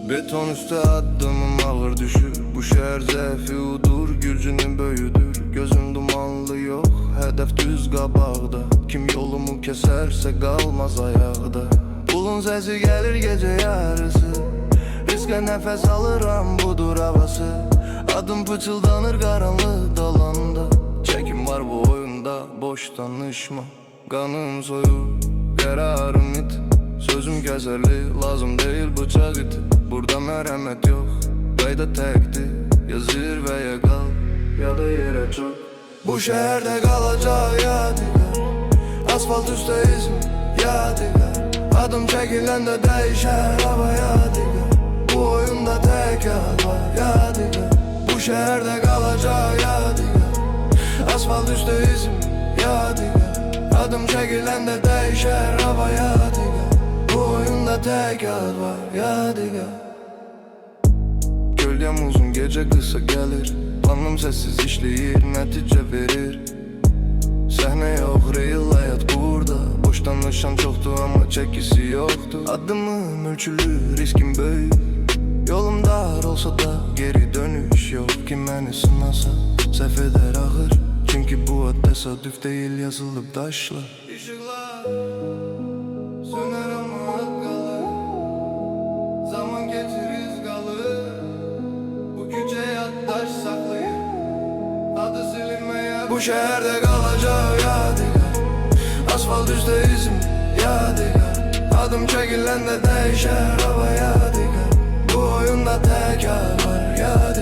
Beton üstü adımım ağır düşür. Bu şehir zefiudur, gücünün böyüdür. Gözüm dumanlı yok, hedef düz qabaqda. Kim yolumu keserse qalmaz ayaqda. Pulun səsi gəlir gecə yarısı. Riskə nəfəs alıram, budur havası. Adım pıçıldanır qaranlıq dalanda. Çəkim var bu oyunda, boş danışma. Qanım soyur, qərarım it. Sözüm kəsərli, lazım deyil bıçaq iti. Burada mərhəmət yox, qayda təkdir. Ya zirvəyə qal, ya da yerə çox. Bu şəhərdə qalacaq yadigar. Asfalt üstə izim, yadigar. Adım çəkiləndə dəyişər hava, yadigar. Bu oyunda tək yad var, yadigar. Bu şəhərdə qalacaq yadigar. Asfalt üstə izim, yadigar. Adım çəkiləndə dəyişər hava, yadigar. Bu oyunda tək yad var, yadigar. Gölgəm uzun, gecə qısa gəlir. Planım səssiz işləyir, nəticə verir. Səhnə yox, real həyat burada. Boş danışan çoxdur, amma çəkisi yoxdur. Adımım ölçülü, riskim böyük. Yolum dar olsa da geri dönüş yox. Kim məni sınasa, səhv edər ağır. Çünki bu ad təsadüf deyil, yazılıb daşla. İşıqlar sönər amma ad qalır. Zaman keçir, iz qalır. Bu küçə yaddaş saxlayır, adı silinməyə. Bu şəhərdə qalacaq yadigar. Asfalt üstə izim, yadigar. Adım çəkiləndə dəyişər hava, yadigar. Bu oyunda tək yad var, yadigar.